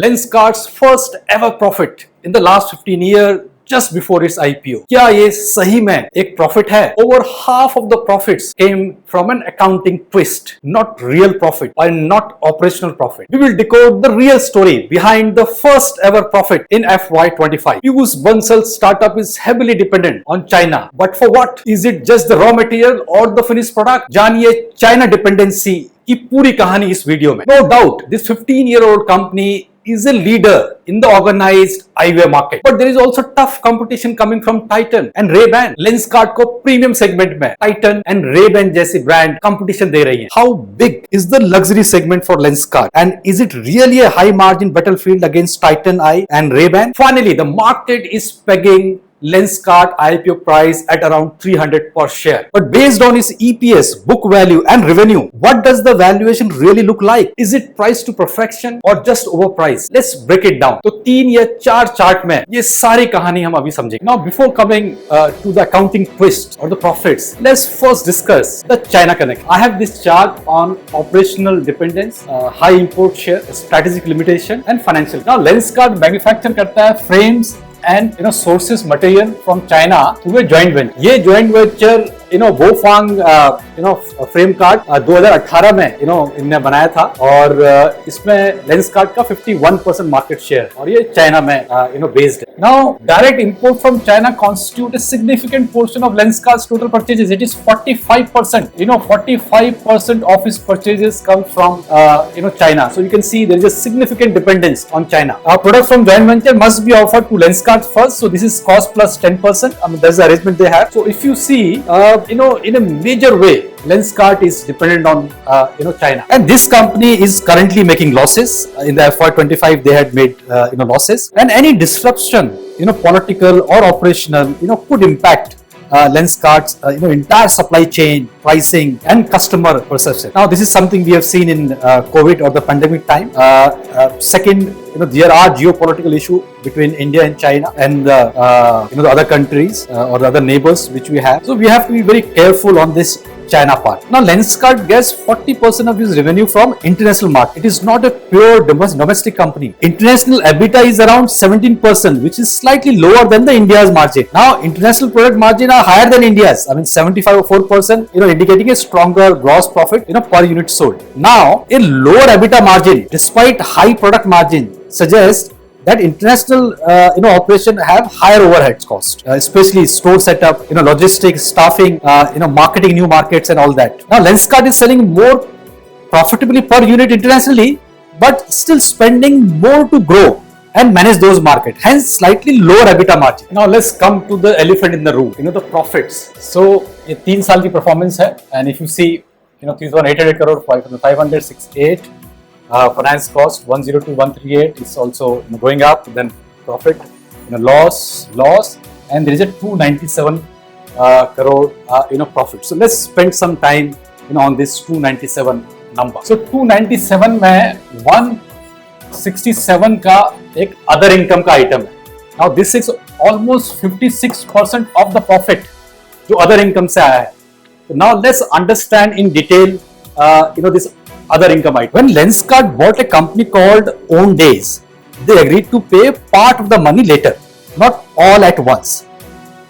Lenskart's first ever profit in the last 15 years just before its IPO. क्या ये सही में एक profit है? Over half of the profits came from an accounting twist, not real profit or not operational profit. We will decode the real story behind the first ever profit in FY25. Peyush Bansal's startup is heavily dependent on China. But for what? Is it just the raw material or the finished product? जानिए China dependency की पूरी कहानी इस video में. No doubt, this 15-year-old company is a leader in the organized eyewear market. But there is also tough competition coming from Titan and Ray-Ban. Lenskart को premium segment में Titan and Ray-Ban जैसी brand competition दे रही हैं. How big is the luxury segment for Lenskart? And is it really a high margin battlefield against Titan Eye and Ray-Ban? Finally, the market is pegging Lenskart IPO price at around 300 per share. But based on its EPS, book value and revenue, what does the valuation really look like? Is it priced to perfection or just overpriced? Let's break it down. तो 3 या 4 chart में ये सारी कहानी हम अभी समझेंगे. Now before coming to the accounting twist or the profits, let's first discuss the China connect. I have this chart on operational dependence, high import share, strategic limitation and financial. Now Lenskart manufacture करता है frames and sources material from China through a joint venture. ये joint venture Bofang frame card 2018 में इनने बनाया था और इसमें Lenskart का 51% मार्केट शेयर और ये चाइना में बेस्ड है. Now direct import from China constitute a significant portion of Lenskart's total purchases. It is 45%. 45% of its purchases come from China. So you can see there is a significant dependence on China. Products from joint venture must be offered to Lenskart first. So this is cost plus 10%. I mean that's the arrangement they have. So if you see in a major way, Lenskart is dependent on China, and this company is currently making losses. In the FY25, they had made losses, and any disruption, political or operational, could impact Lenskart's entire supply chain, pricing, and customer perception. Now, this is something we have seen in COVID or the pandemic time. Second, there are geopolitical issues between India and China and the other countries or the other neighbors which we have. So we have to be very careful on this China part. Now, Lenskart gets 40% of its revenue from international market. It is not a pure domestic company. International EBITDA is around 17%, which is slightly lower than the India's margin. Now, international product margin are higher than India's. I mean, 75.4%, indicating a stronger gross profit, per unit sold. Now, a lower EBITDA margin, despite high product margin, suggests that international operation have higher overheads cost, especially store setup, logistics, staffing, marketing new markets and all that. Now Lenskart is selling more profitably per unit internationally, but still spending more to grow and manage those markets, hence slightly lower EBITDA margin. Now let's come to the elephant in the room, the profits. So ये 3 साल की performance है, and if you see 3,800 crore, 568. Finance cost 102,138 is also going up. Then profit, loss, and there is a 297 crore profit. So let's spend some time on this 297 number. So 297 में 167 का एक other income का item है. Now this is almost 56% of the profit जो other income से आया है. So now let's understand in detail this other income item. When Lenskart bought a company called Own Days, they agreed to pay part of the money later, not all at once.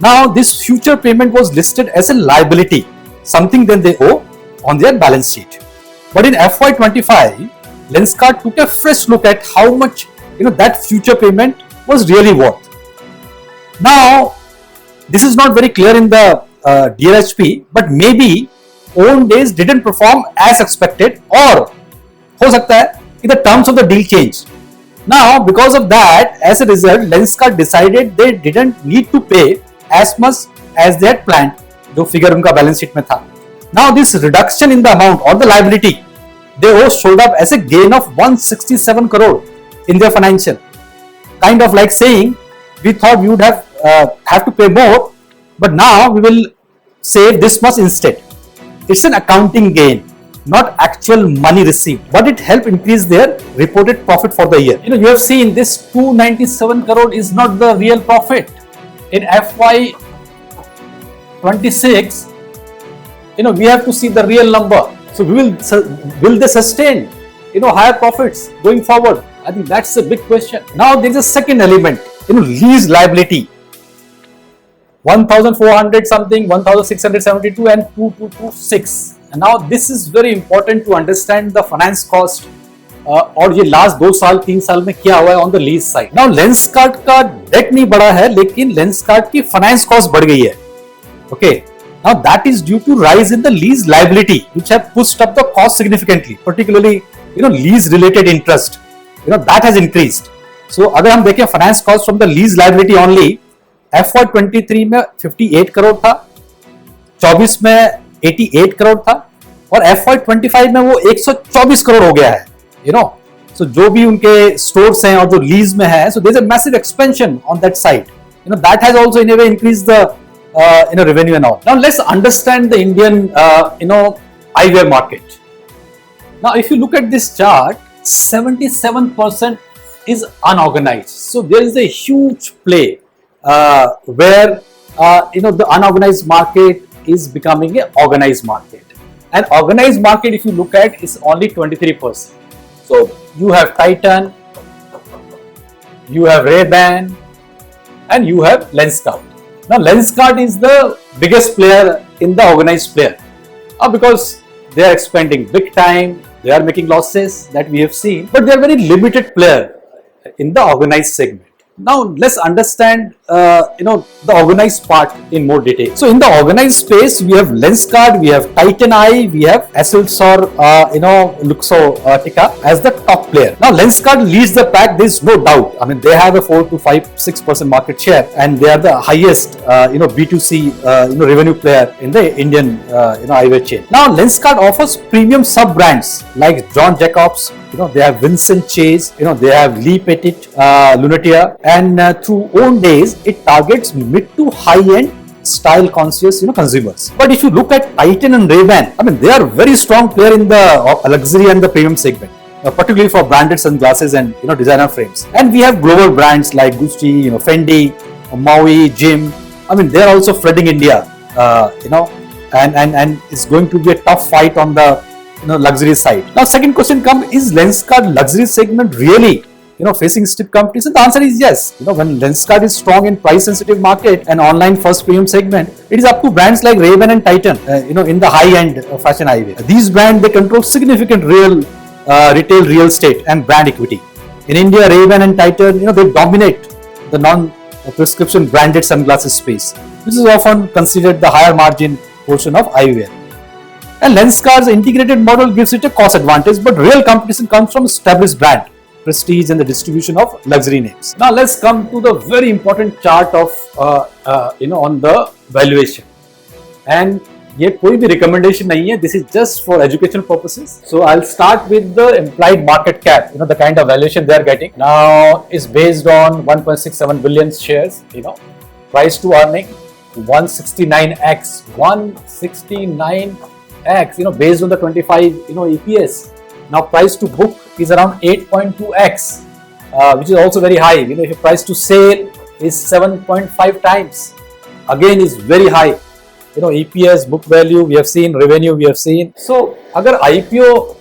Now, this future payment was listed as a liability, something that they owe on their balance sheet. But in FY25, Lenskart took a fresh look at how much that future payment was really worth. Now, this is not very clear in the DRHP, but maybe Own Days didn't perform as expected, or हो सकता है कि the terms of the deal changed. Now, because of that, as a result, Lenskart decided they didn't need to pay as much as they had planned, जो figure उनका balance sheet में था. Now, this reduction in the amount or the liability they owe showed up as a gain of 167 crore in their financial. Kind of like saying, we thought we would have to pay more, but now we will save this much instead. It's an accounting gain, not actual money received, but it helped increase their reported profit for the year. You have seen this 297 crore is not the real profit. In FY26, we have to see the real number. So will they sustain higher profits going forward? I think that's a big question. Now there is a second element, lease liability. 1,400 something, 1,672 and 2,226. And now this is very important to understand the finance cost और ये last 2 साल 3 साल में क्या हुआ है on the lease side. Now Lenskart का date नहीं बढ़ा है, लेकिन लेंसकार्ट की फाइनेंस कॉस्ट बढ़ गई है. Okay, now that is due to rise in the lease liability which have pushed up the cost significantly, particularly lease related interest that has increased. So अगर हम देखें finance cost from the lease liability only, FY23 में 58 करोड़ था, 24 में 88 करोड़ था और FY25 में वो 124 करोड़ हो गया है. So जो भी उनके स्टोर्स हैं और जो लीज में है, so there's a massive expansion on that side. That has also in a way increased the revenue and all. Now let's understand the Indian eyewear market. Now if you look at this chart, 77% is unorganized. So there is a huge play where the unorganized market is becoming an organized market. And organized market, if you look at, is only 23%. So you have Titan, you have Ray-Ban, and you have Lenskart. Now Lenskart is the biggest player in the organized player because they are expanding big time. They are making losses that we have seen, but they are very limited player in the organized segment. Now let's understand the organized part in more detail. So in the organized space, we have Lenskart, we have Titan Eye, we have Essilor Luxottica as the top player. Now Lenskart leads the pack. There is no doubt. I mean, they have a 4 to 6% market share, and they are the highest B2C revenue player in the Indian eyewear chain. Now Lenskart offers premium sub brands like John Jacobs. They have Vincent Chase. They have Lee Petit, Lunatia. And through own days, it targets mid to high-end style conscious consumers. But if you look at Titan and Ray-Ban, I mean, they are very strong player in the luxury and the premium segment, particularly for branded sunglasses and designer frames. And we have global brands like Gucci, Fendi, Maui, Jim. I mean, they are also flooding India, and it's going to be a tough fight on the luxury side. Now, second question comes: is Lenskart luxury segment really facing stiff competition? The answer is yes. When Lenskart is strong in price sensitive market and online first premium segment, it is up to brands like Ray-Ban and Titan, in the high end fashion eyewear. These brands, they control significant retail real estate and brand equity. In India, Ray-Ban and Titan, they dominate the non-prescription branded sunglasses space, which is often considered the higher margin portion of eyewear. And Lenskart's integrated model gives it a cost advantage, but real competition comes from established brand prestige and the distribution of luxury names. Now let's come to the very important chart of on the valuation. And ये कोई भी recommendation नहीं है. This is just for educational purposes. So I'll start with the implied market cap. The kind of valuation they are getting. Now is based on 1.67 billion shares. Price to earning 169x. 169x. Based on the 25 EPS. Now price to book is around 8.2x, which is also very high. If your price to sale is 7.5 times, again is very high. EPS, book value we have seen, revenue we have seen. So अगर IPO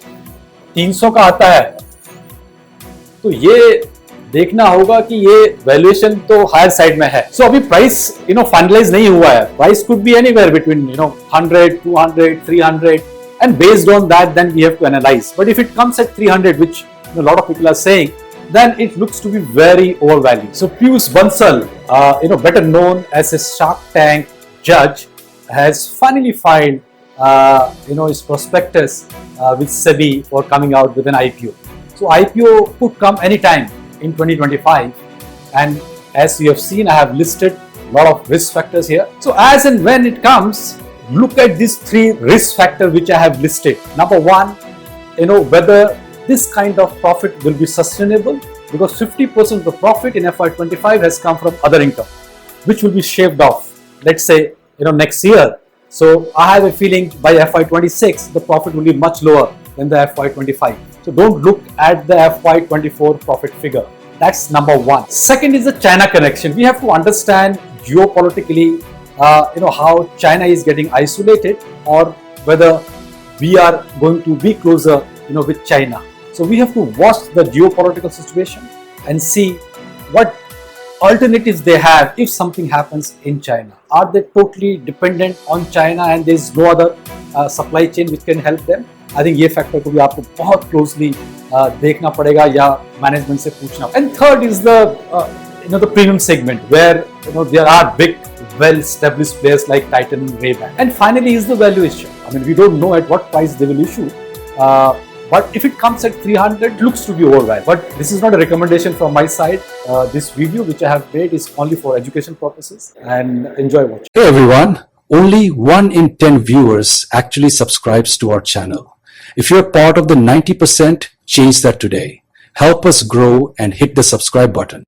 300 का आता है, तो ये देखना होगा कि ये वैल्यूएशन तो हायर साइड में है. So अभी प्राइस फाइनलाइज नहीं हुआ है. Price could be anywhere between 100, 200, 300. And based on that, then we have to analyze. But if it comes at 300, which a lot of people are saying, then it looks to be very overvalued. So Peyush Bansal, better known as a Shark Tank judge, has finally filed, his prospectus with SEBI for coming out with an IPO. So IPO could come anytime in 2025. And as you have seen, I have listed a lot of risk factors here. So as and when it comes, look at these 3 risk factors which I have listed. Number 1, whether this kind of profit will be sustainable, because 50% of the profit in FY25 has come from other income, which will be shaved off, let's say, next year. So I have a feeling by FY26, the profit will be much lower than the FY25. So don't look at the FY24 profit figure. That's number 1. Second is the China connection. We have to understand geopolitically how China is getting isolated, or whether we are going to be closer with China. So we have to watch the geopolitical situation and see what alternatives they have if something happens in China. Are they totally dependent on China and there is no other supply chain which can help them? I think ये factor को भी आपको बहुत closely देखना पड़ेगा या management से पूछना. And third is the premium segment where there are big well-established players like Titan and Ray-Ban. And finally is the valuation. I mean, we don't know at what price they will issue. But if it comes at 300, looks to be overvalued. But this is not a recommendation from my side. This video which I have made is only for education purposes, and enjoy watching. Hey everyone, only 1 in 10 viewers actually subscribes to our channel. If you're part of the 90%, change that today. Help us grow and hit the subscribe button.